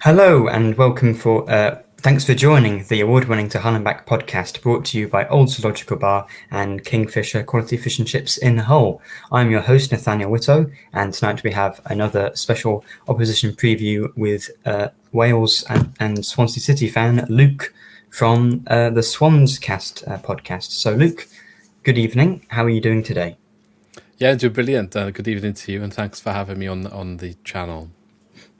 Hello and welcome thanks for joining the award-winning To Hull and Back podcast brought to you by Old Zoological Bar and Kingfisher Quality Fish and Chips in Hull. I'm your host Nathaniel Whitto, and tonight we have another special opposition preview with Wales and Swansea City fan Luke from the Swans Cast podcast. So Luke, good evening. How are you doing today? Yeah, doing brilliant. Good evening to you, and thanks for having me on the channel.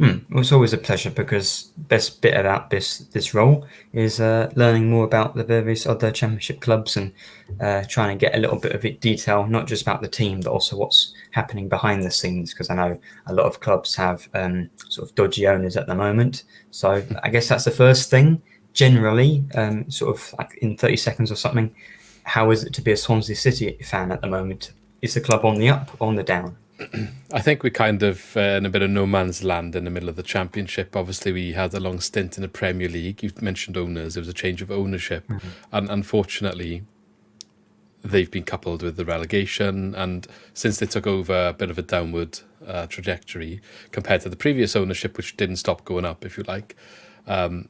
It's always a pleasure because best bit about this role is learning more about the various other championship clubs and trying to get a little bit of detail, not just about the team, but also what's happening behind the scenes. Because I know a lot of clubs have sort of dodgy owners at the moment. So I guess that's the first thing. Generally, sort of like in 30 seconds or something, how is it to be a Swansea City fan at the moment? Is the club on the up or on the down? I think we're kind of in a bit of no man's land in the middle of the championship. Obviously, we had a long stint in the Premier League. You've mentioned owners. There was a change of ownership. And unfortunately, they've been coupled with the relegation. And since they took over, a bit of a downward trajectory compared to the previous ownership, which didn't stop going up, if you like. Not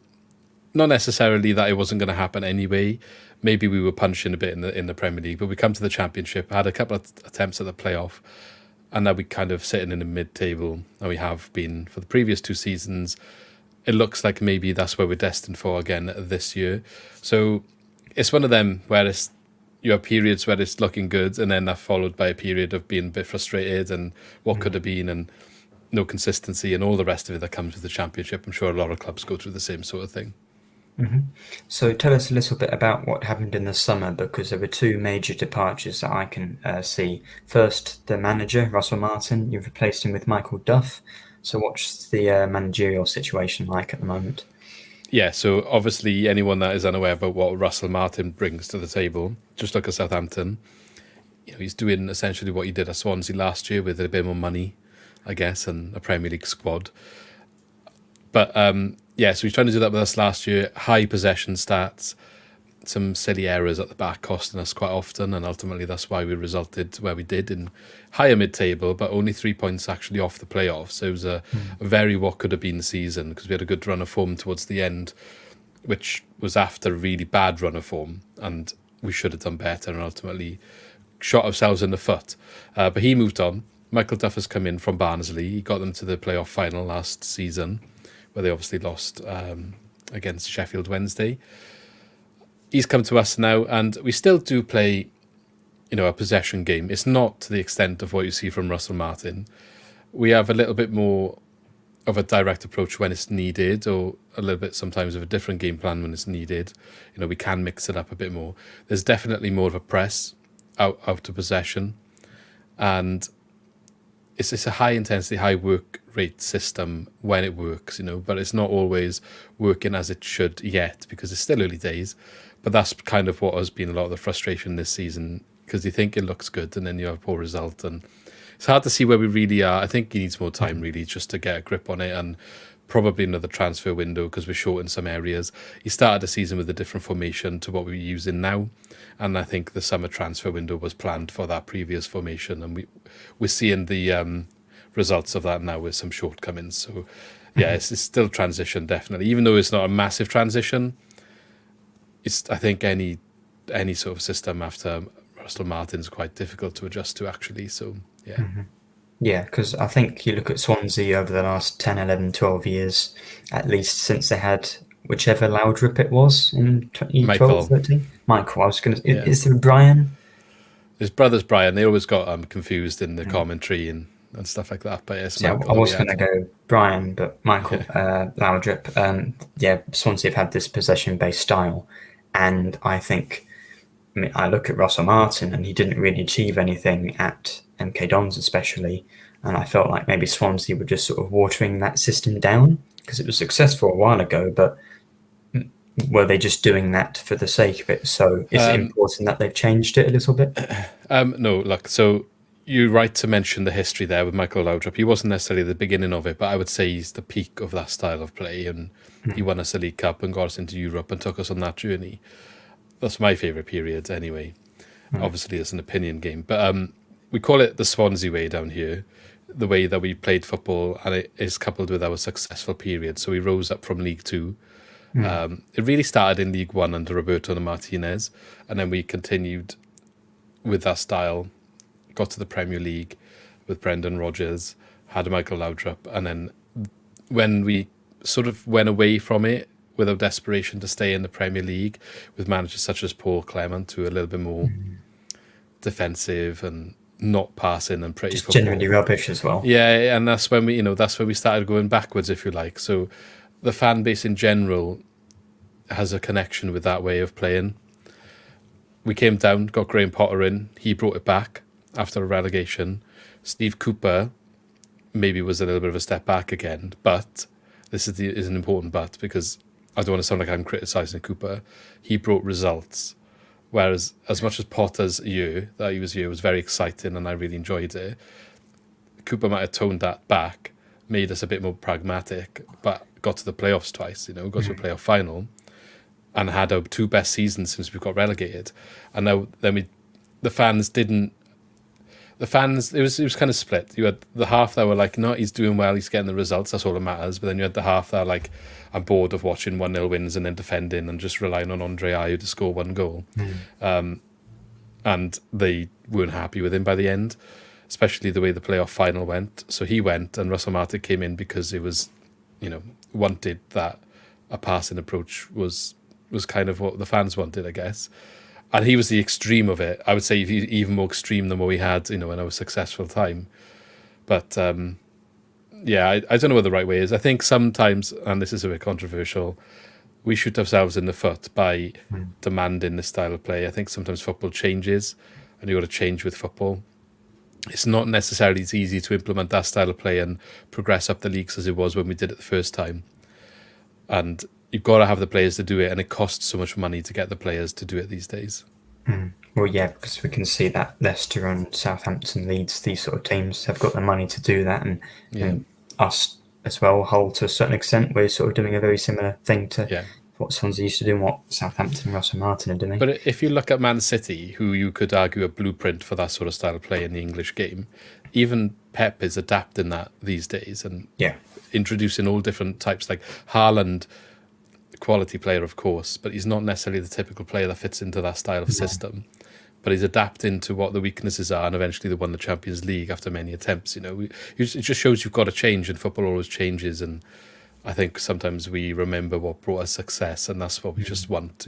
necessarily that it wasn't going to happen anyway. Maybe we were punching a bit in the Premier League, but we come to the championship, had a couple of attempts at the playoff, and now we kind of sitting in the mid-table, and we have been for the previous two seasons. It looks like maybe that's where we're destined for again this year. So it's one of them where you have periods where it's looking good, and then that followed by a period of being a bit frustrated and what could have been, and no consistency, and all the rest of it that comes with the championship. I'm sure a lot of clubs go through the same sort of thing. So tell us a little bit about what happened in the summer, because there were two major departures that I can see. First, the manager, Russell Martin, you've replaced him with Michael Duff. So what's the managerial situation like at the moment? Yeah, so obviously anyone that is unaware about what Russell Martin brings to the table, just look at Southampton. He's doing essentially what he did at Swansea last year with a bit more money, I guess, and a Premier League squad. But yeah, so he's trying to do that with us last year. High possession stats, some silly errors at the back costing us quite often, and ultimately that's why we resulted where we did in higher mid-table, but only 3 points actually off the playoffs. So it was a very what could have been the season, because we had a good run of form towards the end, which was after a really bad run of form, and we should have done better and ultimately shot ourselves in the foot. But he moved on. Michael Duff has come in from Barnsley. He got them to the playoff final last season, where they obviously lost against Sheffield Wednesday. He's come to us now, and we still do play, a possession game. It's not to the extent of what you see from Russell Martin. We have a little bit more of a direct approach when it's needed, or a little bit sometimes of a different game plan when it's needed. We can mix it up a bit more. There's definitely more of a press out of possession, and it's a high intensity, high work rate system when it works, but it's not always working as it should yet, because it's still early days. But that's kind of what has been a lot of the frustration this season, because you think it looks good and then you have a poor result, and it's hard to see where we really are. I think he needs more time really just to get a grip on it, and probably another transfer window, because we're short in some areas. He started the season with a different formation to what we're using now, and I think the summer transfer window was planned for that previous formation, and we're seeing the results of that now with some shortcomings. So yeah, it's still transition, definitely, even though it's not a massive transition. I think any sort of system after Russell Martin's quite difficult to adjust to, actually. So yeah. Yeah, because I think you look at Swansea over the last 10, 11, 12 years, at least since they had whichever Loudrip it was in 2012, 13. Michael, I was going to... Yeah. Is there Brian? His brother's Brian. They always got confused in the commentary and stuff like that. But it's Michael. I was going to go Brian, but Michael Loudrip. Swansea have had this possession-based style, and I think... I look at Russell Martin, and he didn't really achieve anything at MK Dons especially, and I felt like maybe Swansea were just sort of watering that system down, because it was successful a while ago, but were they just doing that for the sake of it? So is it important that they've changed it a little bit? No, look, so you're right to mention the history there with Michael Laudrup. He wasn't necessarily the beginning of it, but I would say he's the peak of that style of play, and he won us a League Cup and got us into Europe and took us on that journey. That's my favourite period anyway. Obviously, it's an opinion game. But we call it the Swansea way down here. the way that we played football, and it is coupled with our successful period. So we rose up from League Two. It really started in League One under Roberto Martinez, and then we continued with that style, got to the Premier League with Brendan Rodgers, had Michael Laudrup, and then when we sort of went away from it with our desperation to stay in the Premier League with managers such as Paul Clement, who are a little bit more defensive and not passing and pretty Just football. generally rubbish as well. Yeah, and that's when we started going backwards, if you like. So the fan base in general has a connection with that way of playing. We came down, got Graham Potter in. He brought it back after a relegation. Steve Cooper maybe was a little bit of a step back again, but this is an important but, because I don't want to sound like I'm criticising Cooper. He brought results. Whereas as much as Potter's year was very exciting and I really enjoyed it, Cooper might have toned that back, made us a bit more pragmatic, but got to the playoffs twice, got to a playoff final, and had our two best seasons since we got relegated. And now the fans didn't. The fans, it was kind of split. You had the half that were like, no, he's doing well, he's getting the results, that's all that matters. But then you had the half that were like, I'm bored of watching 1-0 wins and then defending and just relying on Andre Ayew to score one goal. And they weren't happy with him by the end, especially the way the playoff final went. So he went and Russell Martin came in because it was, wanted that a passing approach was kind of what the fans wanted, I guess. And he was the extreme of it. I would say even more extreme than what we had, in our successful time. But I don't know what the right way is. I think sometimes, and this is a bit controversial, we shoot ourselves in the foot by demanding this style of play. I think sometimes football changes, and you got to change with football. It's not necessarily as easy to implement that style of play and progress up the leagues as it was when we did it the first time. And you've got to have the players to do it, and it costs so much money to get the players to do it these days. Well, yeah, because we can see that Leicester and Southampton, Leeds, these sort of teams have got the money to do that, and us as well, Hull, to a certain extent, we're sort of doing a very similar thing to what Swansea used to do and what Southampton and Russell Martin are doing. But if you look at Man City, who you could argue a blueprint for that sort of style of play in the English game, even Pep is adapting that these days and introducing all different types, like Haaland, quality player, of course, but he's not necessarily the typical player that fits into that style of system. But he's adapting to what the weaknesses are, and eventually they won the Champions League after many attempts. It just shows you've got to change, and football always changes. And I think sometimes we remember what brought us success, and that's what we just want.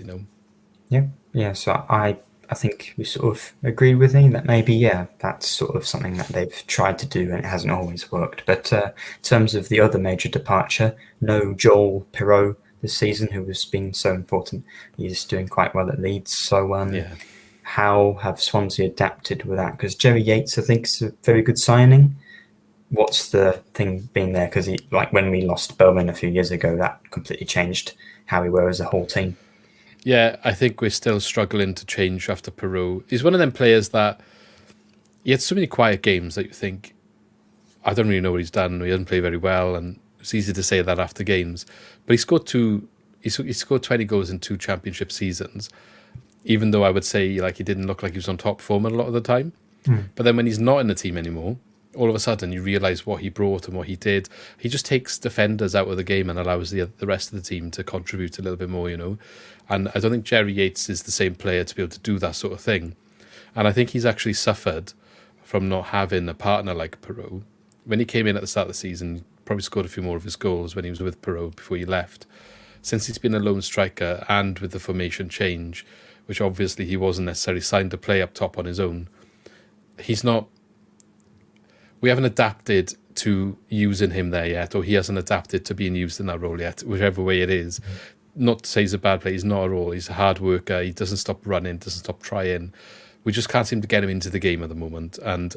Yeah. So I think we sort of agree with me that maybe that's sort of something that they've tried to do, and it hasn't always worked. But in terms of the other major departure, no Joel Pirot this season, who has been so important. He's doing quite well at Leeds. So how have Swansea adapted with that? Because Jerry Yates, I think, is a very good signing. What's the thing being there? Because when we lost Bowman a few years ago, that completely changed how we were as a whole team. Yeah, I think we're still struggling to change after Perot. He's one of them players that he had so many quiet games that you think, I don't really know what he's done. He doesn't play very well, and it's easy to say that after games. But he scored 20 goals in 2 championship seasons, even though I would say he didn't look like he was on top form a lot of the time. But then when he's not in the team anymore, all of a sudden you realise what he brought and what he did. He just takes defenders out of the game and allows the rest of the team to contribute a little bit more, And I don't think Jerry Yates is the same player to be able to do that sort of thing. And I think he's actually suffered from not having a partner like Perot. When he came in at the start of the season, he probably scored a few more of his goals when he was with Perot before he left. Since he's been a lone striker, and with the formation change, which obviously he wasn't necessarily signed to play up top on his own, we haven't adapted to using him there yet, or he hasn't adapted to being used in that role yet, whichever way it is. Not to say he's a bad player, he's not at all. He's a hard worker, he doesn't stop running, doesn't stop trying. We just can't seem to get him into the game at the moment. And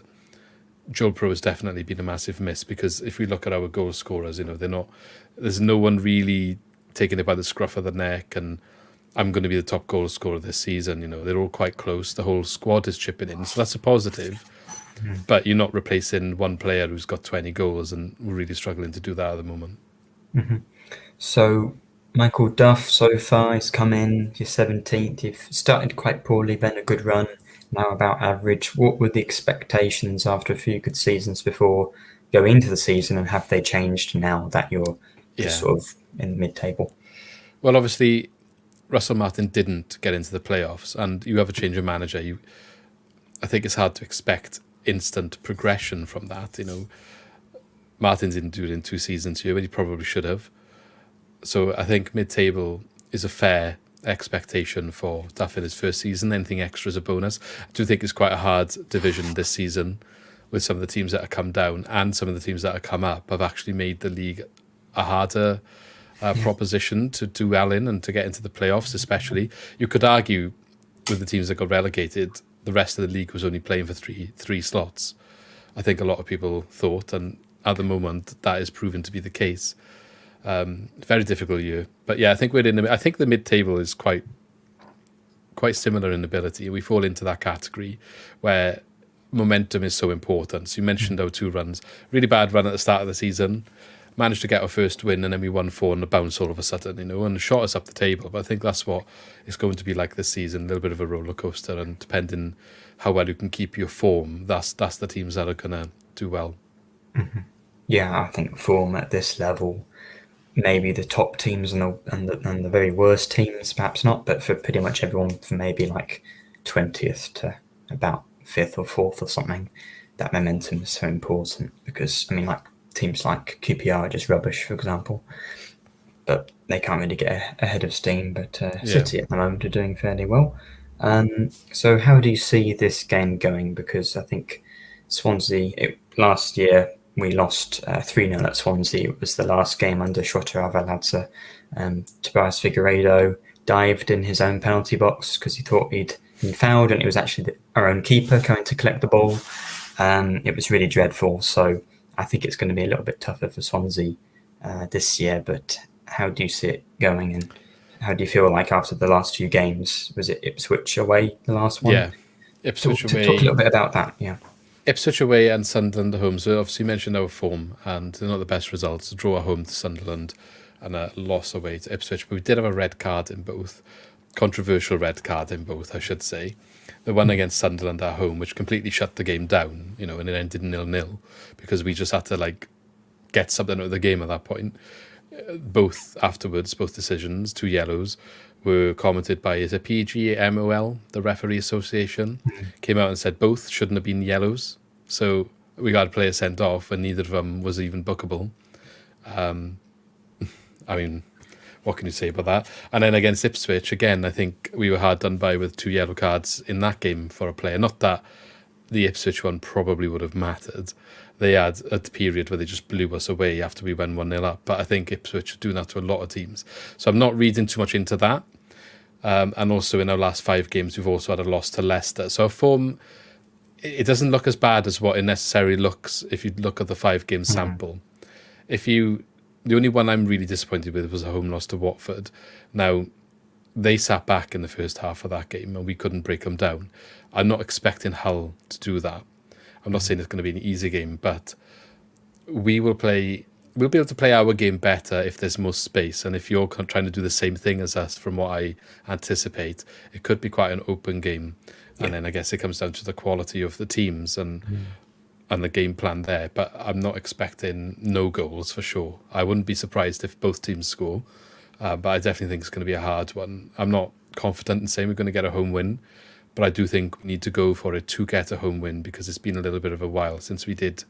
Joel Pro has definitely been a massive miss, because if we look at our goal scorers, there's no one really taking it by the scruff of the neck and I'm going to be the top goal scorer this season. They're all quite close. The whole squad is chipping in, so that's a positive. But you're not replacing one player who's got 20 goals, and we're really struggling to do that at the moment. So Michael Duff so far has come in, you're 17th, you've started quite poorly, then a good run, now about average. What were the expectations after a few good seasons before going into the season, and have they changed now that you're just Yeah. sort of in the mid-table? Well, obviously, Russell Martin didn't get into the playoffs, and you have a change of manager. I think it's hard to expect instant progression from that. Martin didn't do it in 2 seasons here, but he probably should have. So I think mid-table is a fair expectation for Duff in his first season. Anything extra is a bonus. I do think it's quite a hard division this season, with some of the teams that have come down and some of the teams that have come up have actually made the league a harder proposition to do well in and to get into the playoffs, especially. You could argue with the teams that got relegated, the rest of the league was only playing for three slots. I think a lot of people thought, and at the moment that is proven to be the case. Very difficult year, but yeah, I think I think the mid-table is quite similar in ability. We fall into that category where momentum is so important. So you mentioned our 2 runs, really bad run at the start of the season, managed to get our first win, and then we won 4 on the bounce all of a sudden, and shot us up the table. But I think that's what it's going to be like this season, a little bit of a roller coaster, and depending how well you can keep your form, that's the teams that are going to do well. Yeah, I think form at this level, maybe the top teams and the very worst teams, perhaps not, but for pretty much everyone from maybe like 20th to about 5th or 4th or something, that momentum is so important because, I mean, like teams like QPR are just rubbish, for example, but they can't really get ahead of steam. But City at the moment are doing fairly well. So how do you see this game going? Because I think Swansea, last year we lost 3-0 at Swansea. It was the last game under Shota Arveladze. Tobias Figueiredo dived in his own penalty box because he thought he'd been fouled, and it was actually our own keeper going to collect the ball. It was really dreadful. So I think it's going to be a little bit tougher for Swansea this year. But how do you see it going, and how do you feel like after the last 2 games? Was it Ipswich away, the last one? Yeah, Ipswich away. Talk a little bit about that, yeah. Ipswich away and Sunderland at home. So obviously you mentioned our form, and they're not the best results. A draw at home to Sunderland and a loss away to Ipswich. But we did have a red card in both. Controversial red card in both, I should say. The one against Sunderland at home, which completely shut the game down, and it ended 0-0 because we just had to get something out of the game at that point. Both decisions, 2 yellows, were commented by, is it PGMOL, the Referee Association, came out and said both shouldn't have been yellows. So we got a player sent off, and neither of them was even bookable. I mean, what can you say about that? And then against Ipswich, again, I think we were hard done by with 2 yellow cards in that game for a player. Not that the Ipswich one probably would have mattered. They had a period where they just blew us away after we went 1-0 up. But I think Ipswich are doing that to a lot of teams. So I'm not reading too much into that. And also in our last 5 games, we've also had a loss to Leicester. So our form, it doesn't look as bad as what it necessarily looks if you look at the 5-game sample. The only one I'm really disappointed with was a home loss to Watford. Now, they sat back in the first half of that game and we couldn't break them down. I'm not expecting Hull to do that. I'm not saying it's going to be an easy game, but we'll be able to play our game better if there's more space. And if you're trying to do the same thing as us, from what I anticipate, it could be quite an open game. Yeah. And then I guess it comes down to the quality of the teams and the game plan there. But I'm not expecting no goals for sure. I wouldn't be surprised if both teams score. But I definitely think it's going to be a hard one. I'm not confident in saying we're going to get a home win, but I do think we need to go for it to get a home win, because it's been a little bit of a while since we did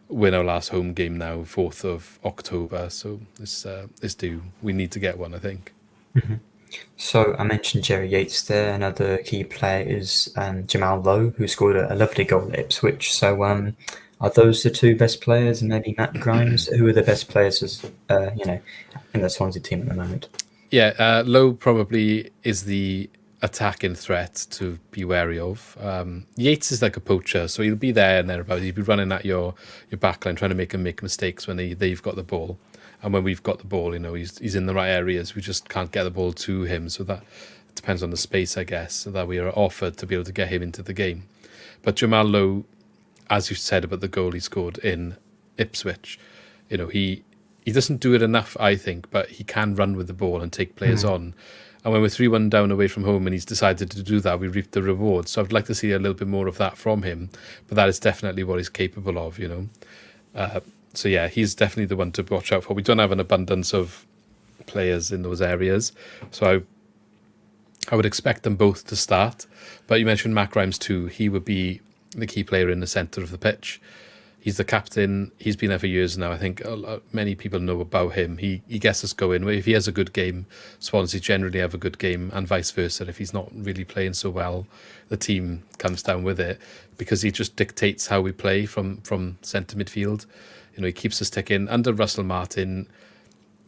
win our last home game now, 4th of October. So it's due. We need to get one, I think. Mm-hmm. So I mentioned Jerry Yates there. Another key player is Jamal Lowe, who scored a lovely goal at Ipswich. So are those the 2 best players, and maybe Matt Grimes? Who are the best players in the Swansea team at the moment? Yeah, Lowe probably is the attacking threat to be wary of. Yates is like a poacher, so he'll be there and thereabouts. He'll be running at your backline, trying to make him make mistakes when they've got the ball. And when we've got the ball, he's in the right areas. We just can't get the ball to him. So that depends on the space, I guess, so that we are offered to be able to get him into the game. But Jamal Lowe, as you said about the goal he scored in Ipswich, he doesn't do it enough, I think, but he can run with the ball and take players on. And when we're 3-1 down away from home and he's decided to do that, we reap the reward. So I'd like to see a little bit more of that from him. But that is definitely what he's capable of, So yeah, he's definitely the one to watch out for. We don't have an abundance of players in those areas, so I would expect them both to start. But you mentioned Matt Grimes too. He would be the key player in the centre of the pitch. He's the captain. He's been there for years now. I think many people know about him. He gets us going. If he has a good game, Swansea generally have a good game, and vice versa. If he's not really playing so well, the team comes down with it because he just dictates how we play from centre midfield. He keeps us ticking. Under Russell Martin,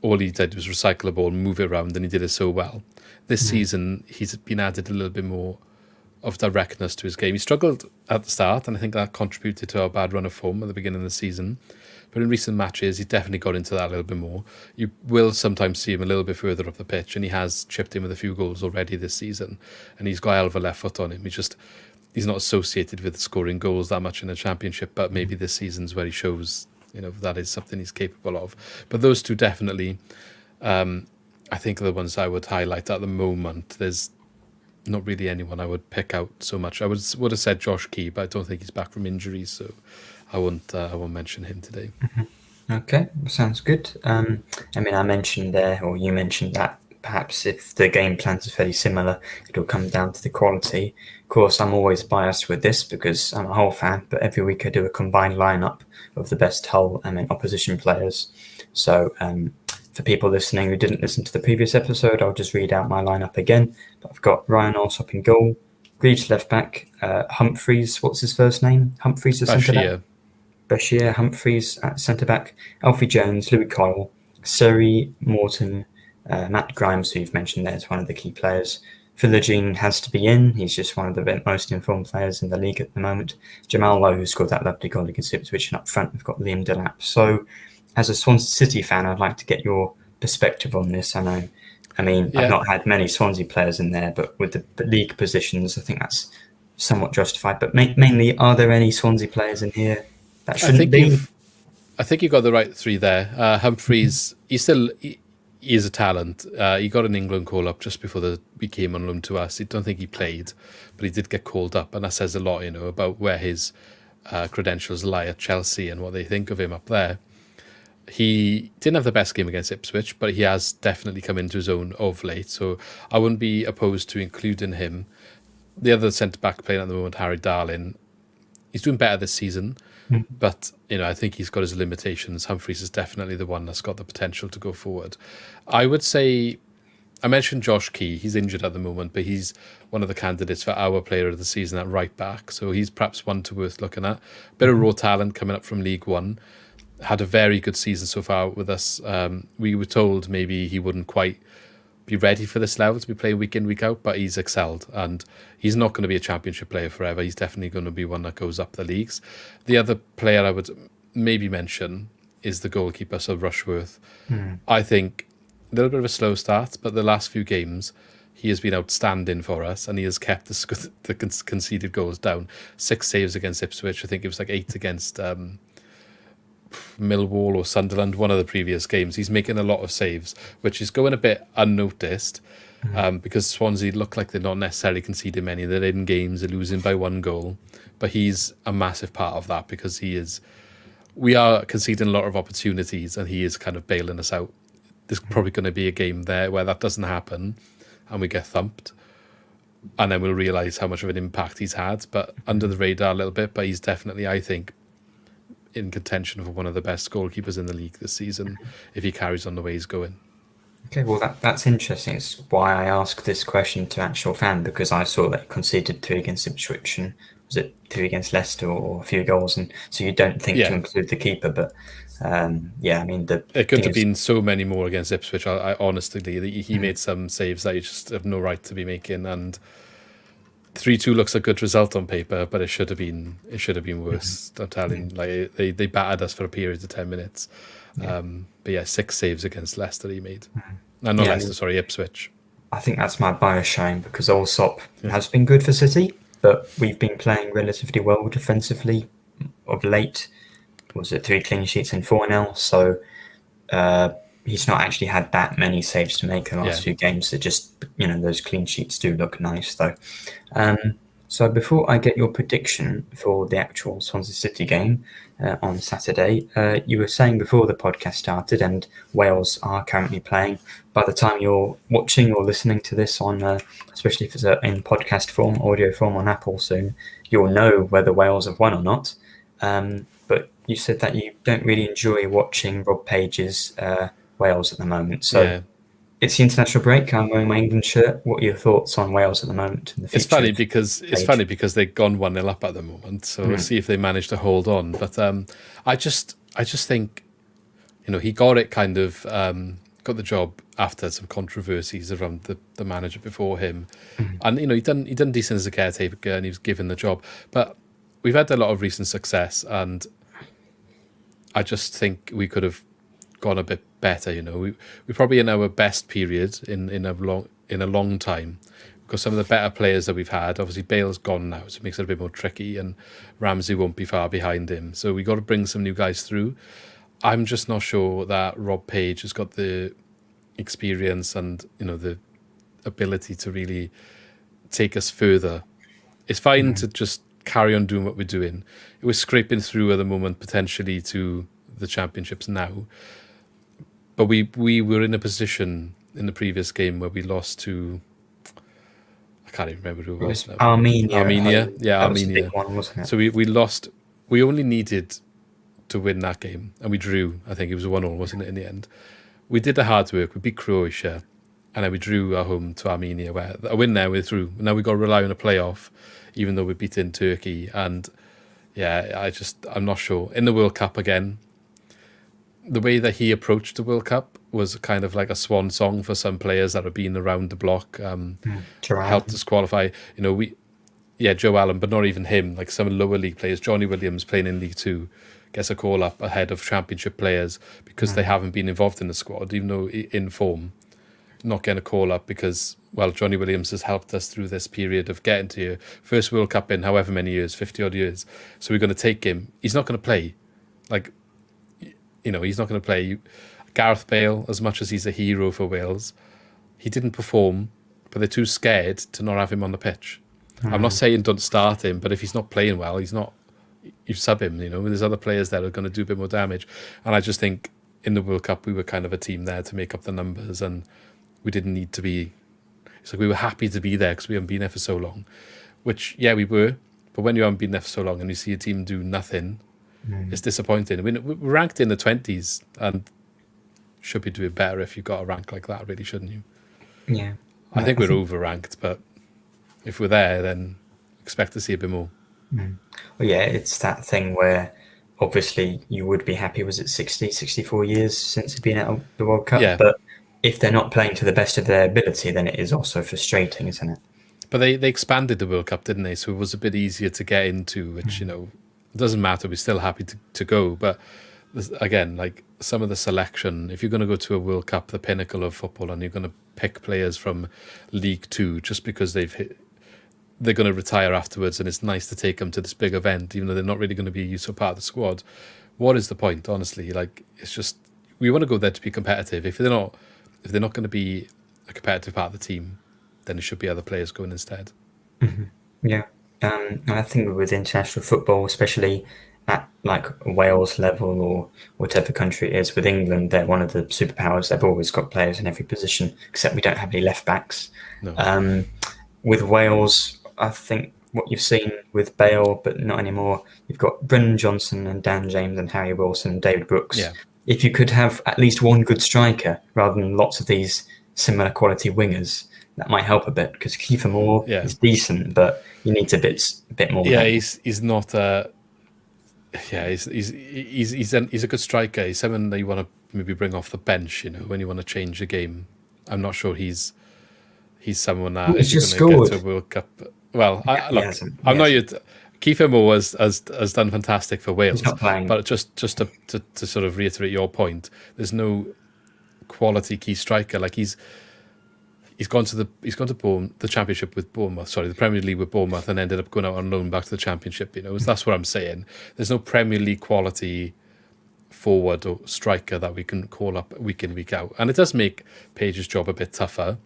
all he did was recycle the ball, move it around, and he did it so well. This season, he's been added a little bit more of directness to his game. He struggled at the start, and I think that contributed to our bad run of form at the beginning of the season. But in recent matches, he definitely got into that a little bit more. You will sometimes see him a little bit further up the pitch, and he has chipped in with a few goals already this season. And he's got a hell of a left foot on him. He's not associated with scoring goals that much in the Championship, but maybe this season's where he shows, that is something he's capable of. But those two definitely, I think, are the ones I would highlight at the moment. There's not really anyone I would pick out so much. I would have said Josh Key, but I don't think he's back from injuries, so I won't mention him today. Okay, sounds good. I mentioned there, or you mentioned that perhaps if the game plans are fairly similar, it'll come down to the quality. Of course, I'm always biased with this because I'm a Hull fan, but every week I do a combined lineup of the best Hull and opposition players. So for people listening who didn't listen to the previous episode, I'll just read out my lineup again. But I've got Ryan Alsop in goal, Greaves left back, Humphreys, what's his first name? Humphreys the centre back. Bashir, Humphreys at centre back, Alfie Jones, Louis Coyle, Surrey, Morton, Matt Grimes, who you've mentioned there, is one of the key players. Philogene has to be in. He's just one of the most informed players in the league at the moment. Jamal Lowe, who scored that lovely goal against Ipswich, and up front we've got Liam Delap. So, as a Swansea City fan, I'd like to get your perspective on this. I've not had many Swansea players in there, but with the league positions, I think that's somewhat justified. But mainly, are there any Swansea players in here that shouldn't be? I think you got the right three there. Humphreys, he is a talent. He got an England call up just before we came on loan to us. I don't think he played, but he did get called up, and that says a lot, about where his credentials lie at Chelsea and what they think of him up there. He didn't have the best game against Ipswich, but he has definitely come into his own of late, so I wouldn't be opposed to including him. The other centre-back playing at the moment, Harry Darling, he's doing better this season, but I think he's got his limitations. Humphreys is definitely the one that's got the potential to go forward. I would say, I mentioned Josh Key. He's injured at the moment, but he's one of the candidates for our player of the season at right back, so he's perhaps one worth looking at. Bit of raw talent coming up from League One. Had a very good season so far with us. We were told maybe he wouldn't quite be ready for this level to be playing week in, week out, but he's excelled, and he's not going to be a Championship player forever. He's definitely going to be one that goes up the leagues. The other player I would maybe mention is the goalkeeper, so Rushworth. I think a little bit of a slow start, but the last few games he has been outstanding for us, and he has kept the conceded goals down. 6 saves against Ipswich. I think it was like 8 against Millwall or Sunderland, one of the previous games. He's making a lot of saves, which is going a bit unnoticed because Swansea look like they're not necessarily conceding many. They're in games, they're losing by 1 goal, but he's a massive part of that because we are conceding a lot of opportunities and he is kind of bailing us out. There's probably going to be a game there where that doesn't happen and we get thumped, and then we'll realise how much of an impact he's had, but under the radar a little bit. But he's definitely, I think, in contention for one of the best goalkeepers in the league this season if he carries on the way he's going. Okay, well that's interesting. It's why I asked this question to actual fan, because I saw that he conceded 3 against Ipswich and was it 3 against Leicester or a few goals, and so you don't think to include the keeper, but it could have been so many more against Ipswich. I honestly, he made some saves that you just have no right to be making, and 3-2 looks a good result on paper, but it should have been worse. I'm telling you, they battered us for a period of 10 minutes. But 6 saves against Leicester he made. No, not Leicester, sorry, Ipswich. I think that's my bias showing, because Allsop has been good for City, but we've been playing relatively well defensively of late. Was it 3 clean sheets and 4-0? So he's not actually had that many saves to make in the last few games. That just, those clean sheets do look nice, though. So before I get your prediction for the actual Swansea City game on Saturday, you were saying before the podcast started, and Wales are currently playing. By the time you're watching or listening to this on, especially if it's in podcast form, audio form on Apple soon, you'll know whether Wales have won or not. But you said that you don't really enjoy watching Rob Page's Wales at the moment. So Yeah, it's the international break. I'm wearing my England shirt. What are your thoughts on Wales at the moment and the it's future funny of because Page? they've gone 1-0 up at the moment. So we'll Mm. see if they manage to hold on. But I just think he got it kind of got the job after some controversies around the manager before him, and he done decent as a caretaker and he was given the job. But we've had a lot of recent success, and I just think we could have gone a bit better. We're probably in our best period in a long time, because some of the better players that we've had, obviously Bale's gone now, so it makes it a bit more tricky, and Ramsey won't be far behind him. So we got to bring some new guys through. I'm just not sure that Rob Page has got the experience and the ability to really take us further. It's fine to just carry on doing what we're doing. We're scraping through at the moment potentially to the championships now, but we were in a position in the previous game where we lost to, I can't even remember who It it was was now. Armenia at Armenia, home. yeah, That was the big Armenia. one, wasn't it? So we lost. We only needed to win that game, and we drew. I think it was a 1-1, wasn't it? In the end, we did the hard work. We beat Croatia, and then we drew at home to Armenia. Where a win there, we're through. Now we got to rely on a playoff, even though we're beating Turkey. And yeah, I'm not sure in the World Cup again. The way that he approached the World Cup was kind of like a swan song for some players that have been around the block. Helped Gerard. us qualify. Joe Allen, but not even him. Like some lower league players, Johnny Williams playing in League Two, gets a call up ahead of Championship players because they haven't been involved in the squad, even though in form. Not getting a call up because, well, Johnny Williams has helped us through this period of getting to your first World Cup in however many years, 50 odd years. So we're going to take him. He's not going to play. Like, he's not going to play. Gareth Bale, as much as he's a hero for Wales, he didn't perform, but they're too scared to not have him on the pitch. I'm not saying don't start him, but if he's not playing well, you sub him. There's other players that are going to do a bit more damage. And I just think in the World Cup, we were kind of a team there to make up the numbers, and we didn't need to be. It's like we were happy to be there because we haven't been there for so long, which, yeah, we were. But when you haven't been there for so long and you see a team do nothing, it's disappointing. I mean, we're ranked in the 20s and should be doing better if you got a rank like that, really, shouldn't you? Yeah. I think we're over-ranked, but if we're there, then expect to see a bit more. Well, yeah, it's that thing where obviously you would be happy. Was it 60, 64 years since it's been out of the World Cup? Yeah. But if they're not playing to the best of their ability, then it is also frustrating, isn't it? But they expanded the World Cup, didn't they? So it was a bit easier to get into, which, it doesn't matter. We're still happy to go. But again, like some of the selection, if you're going to go to a World Cup, the pinnacle of football, and you're going to pick players from League Two just because they're going to retire afterwards, and it's nice to take them to this big event, even though they're not really going to be a useful part of the squad. What is the point, honestly? Like, it's just we want to go there to be competitive. If they're not going to be a competitive part of the team, then it should be other players going instead. Yeah. And I think with international football, especially at like Wales level or whatever country it is, with England, they're one of the superpowers. They've always got players in every position, except we don't have any left backs. No. With Wales, I think what you've seen with Bale, but not anymore, you've got Brennan Johnson and Dan James and Harry Wilson and David Brooks. Yeah. If you could have at least one good striker rather than lots of these similar quality wingers, that might help a bit, because Kiefer Moore is decent, but you need a bit more. Yeah, he's not. He's a good striker. He's someone that you want to maybe bring off the bench. When you want to change the game. I'm not sure he's someone that He's if just you're going to scored. get to a World Cup. Well, I'm not. Kiefer Moore has done fantastic for Wales, He's not playing. but just to sort of reiterate your point, there's no quality key striker. Like he's gone to the Championship with Bournemouth, the Premier League with Bournemouth, and ended up going out on loan back to the Championship. That's what I'm saying. There's no Premier League quality forward or striker that we can call up week in, week out, and it does make Page's job a bit tougher.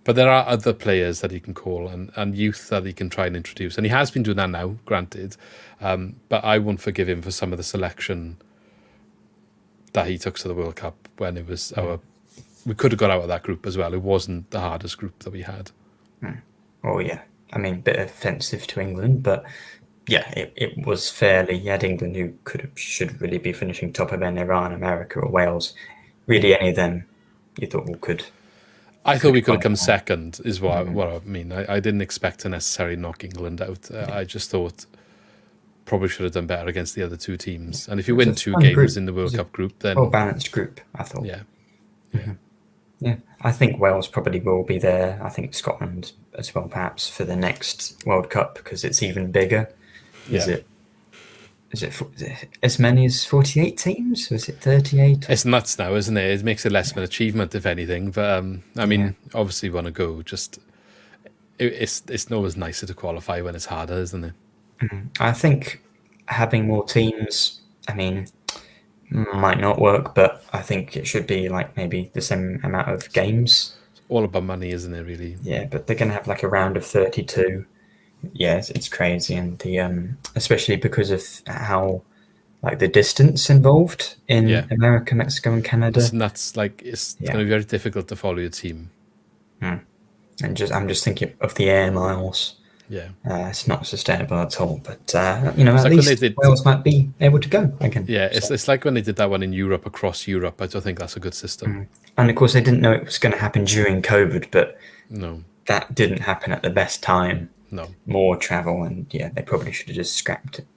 But there are other players that he can call and youth that he can try and introduce. And he has been doing that now, granted. But I won't forgive him for some of the selection that he took to the World Cup when it was we could have got out of that group as well. It wasn't the hardest group that we had. Oh yeah, I mean, bit offensive to England, but yeah, it was fairly. You had England who should really be finishing top, of then Iran, America, or Wales. Really, any of them you thought could. I thought we could have come second, is what I mean. I didn't expect to necessarily knock England out. I just thought probably should have done better against the other two teams. And if you win two games in the World Cup group, then balanced group, I thought. Yeah. Yeah, I think Wales probably will be there. I think Scotland as well, perhaps for the next World Cup, because it's even bigger. Is it as many as 48 teams? Was it 38? It's nuts now, isn't it? It makes it less of an achievement, if anything. But I mean, obviously, you want to go. Just it's always nicer to qualify when it's harder, isn't it? I think having more teams, I mean, might not work, but I think it should be like maybe the same amount of games. It's all about money, isn't it? Really? Yeah, but they're going to have like a round of 32. Yeah, it's crazy, and the especially because of how like the distance involved in America, Mexico, and Canada. It's nuts. Like it's going to be very difficult to follow your team. And I'm just thinking of the air miles. Yeah, it's not sustainable at all. But at like least Wales might be able to go again. Yeah, it's like when they did that one in Europe, across Europe. I don't think that's a good system. And of course, they didn't know it was going to happen during COVID, but no, that didn't happen at the best time. No, more travel, and they probably should have just scrapped it.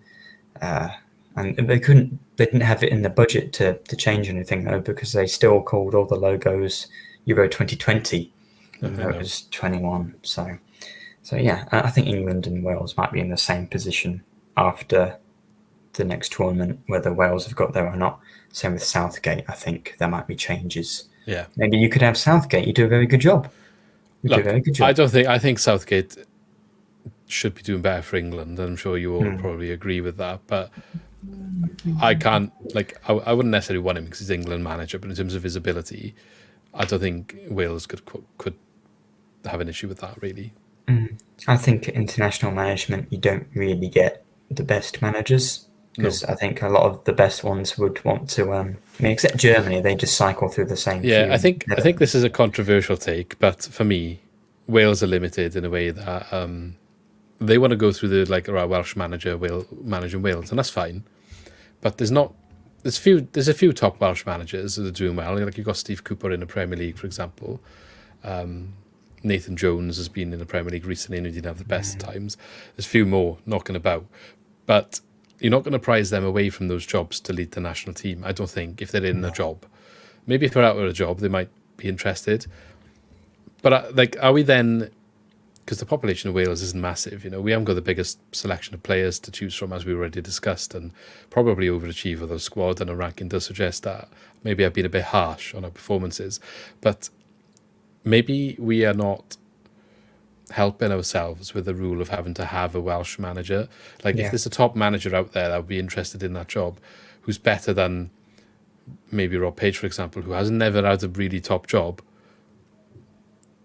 And they didn't have it in the budget to change anything though, because they still called all the logos Euro 2020, even though it was 21. So yeah, I think England and Wales might be in the same position after the next tournament, whether Wales have got there or not. Same with Southgate. I think there might be changes. Yeah, maybe you could have Southgate. You do a very good job. I think Southgate should be doing better for England. I'm sure you all probably agree with that, but I can't, I wouldn't necessarily want him because he's England manager, but in terms of his ability, I don't think Wales could have an issue with that, really. I think international management, you don't really get the best managers, because I think a lot of the best ones would want to, except Germany, they just cycle through the same. Yeah, I think this is a controversial take, but for me, Wales are limited in a way that they want to go through the Welsh manager managing Wales, and that's fine. But there's a few top Welsh managers that are doing well. Like you've got Steve Cooper in the Premier League, for example. Nathan Jones has been in the Premier League recently and he didn't have the best times. There's a few more knocking about, but you're not going to prize them away from those jobs to lead the national team. I don't think, if they're in a job. Maybe if they're out of a job, they might be interested. But are we then? Because the population of Wales isn't massive, we haven't got the biggest selection of players to choose from, as we already discussed, and probably overachieve with our squad, and our ranking does suggest that. Maybe I've been a bit harsh on our performances, but maybe we are not helping ourselves with the rule of having to have a Welsh manager. If there's a top manager out there that would be interested in that job, who's better than maybe Rob Page, for example, who has never had a really top job,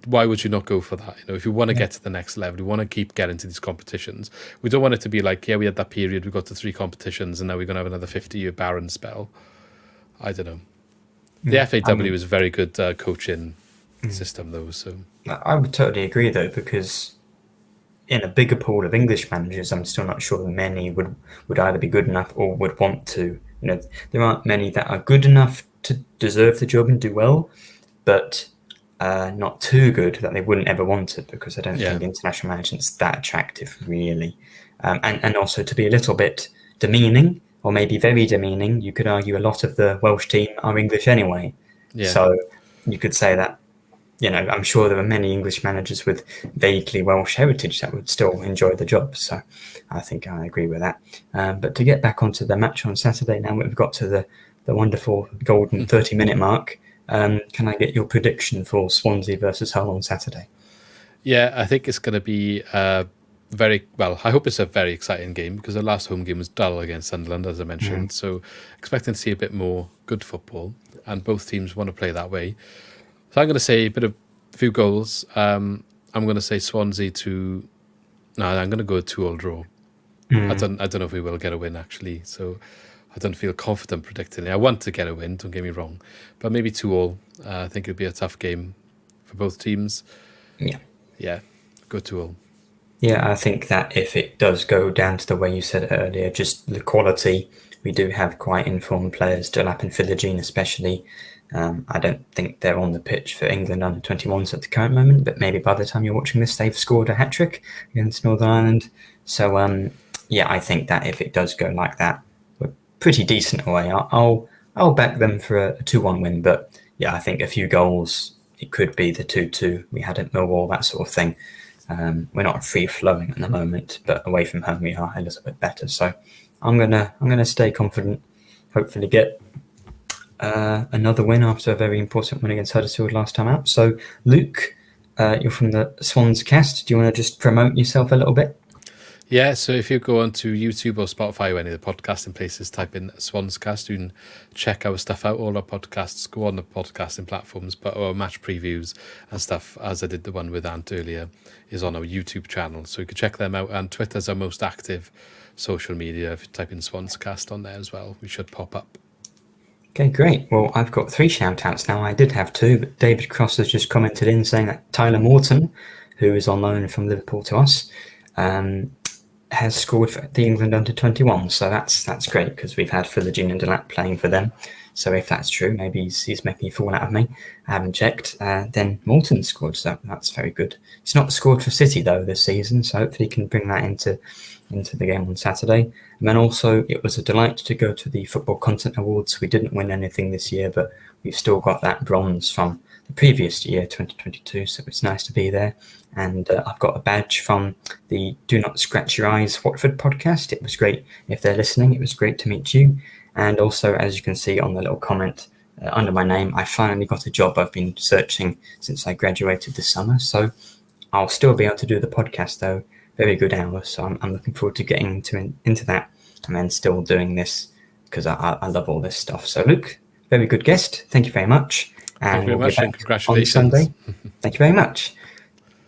why would you not go for that? If you want to get to the next level, you want to keep getting to these competitions. We don't want it to be like, we had that period, we got to 3 competitions, and now we're going to have another 50-year barren spell. I don't know. The FAW is a very good coaching system, though. So I would totally agree, though, because in a bigger pool of English managers, I'm still not sure that many would either be good enough or would want to. There aren't many that are good enough to deserve the job and do well, but not too good that they wouldn't ever want it, because I don't think international management's that attractive, really. And also to be a little bit demeaning, or maybe very demeaning, you could argue a lot of the Welsh team are English anyway. Yeah. So you could say that, I'm sure there are many English managers with vaguely Welsh heritage that would still enjoy the job. So I think I agree with that. But to get back onto the match on Saturday, now we've got to the wonderful golden 30-minute mark. Can I get your prediction for Swansea versus Hull on Saturday? Yeah, I think it's going to be I hope it's a very exciting game, because the last home game was dull against Sunderland, as I mentioned. So expecting to see a bit more good football, and both teams want to play that way. So I'm going to say a bit of few goals. I'm going to say Swansea to. No, I'm going to go a 2-2 draw. I don't know if we will get a win actually. So I don't feel confident predicting it. I want to get a win. Don't get me wrong, but maybe 2-2. I think it'll be a tough game for both teams. Yeah, go 2-2. Yeah, I think that if it does go down to the way you said earlier, just the quality, we do have quite informed players, Delap and Philogene especially. I don't think they're on the pitch for England under 21s at the current moment, but maybe by the time you're watching this, they've scored a hat-trick against Northern Ireland. So, I think that if it does go like that, we're pretty decent away. I'll back them for a 2-1 win, but yeah, I think a few goals, it could be the 2-2 we had at Millwall, that sort of thing. We're not free-flowing at the moment, but away from home we are a little bit better. So I'm gonna stay confident, hopefully get another win after a very important win against Huddersfield last time out. So, Luke, you're from the Swans cast. Do you want to just promote yourself a little bit? Yeah, so if you go onto YouTube or Spotify or any of the podcasting places, type in Swanscast, you can check our stuff out. All our podcasts go on the podcasting platforms, but our match previews and stuff, as I did the one with Ant earlier, is on our YouTube channel. So you can check them out. And Twitter's our most active social media. If you type in Swanscast on there as well, we should pop up. Okay, great. Well, I've got 3 shout-outs now. I did have 2, but David Cross has just commented in saying that Tyler Morton, who is on loan from Liverpool to us, has scored for the England under-21. So that's great because we've had Philogene and Delap playing for them. So if that's true, maybe he's making a fool out of me. I haven't checked. Then Morton scored, so that's very good. He's not scored for City though this season, so hopefully he can bring that into the game on Saturday. And then also, it was a delight to go to the Football Content Awards. We didn't win anything this year, but we've still got that bronze from the previous year, 2022, so it's nice to be there. And I've got a badge from the Do Not Scratch Your Eyes Watford podcast. It was great. If they're listening, it was great to meet you. And also, as you can see on the little comment under my name, I finally got a job. I've been searching since I graduated this summer, so I'll still be able to do the podcast though. Very good hours, so I'm looking forward to getting into that and then still doing this because I love all this stuff. So Luke, very good guest. Thank you very much. And Thank you very much, and congratulations. On Sunday. Thank you very much.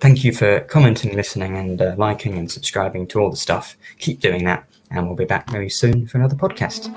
Thank you for commenting, listening, and liking and subscribing to all the stuff. Keep doing that, and we'll be back very soon for another podcast.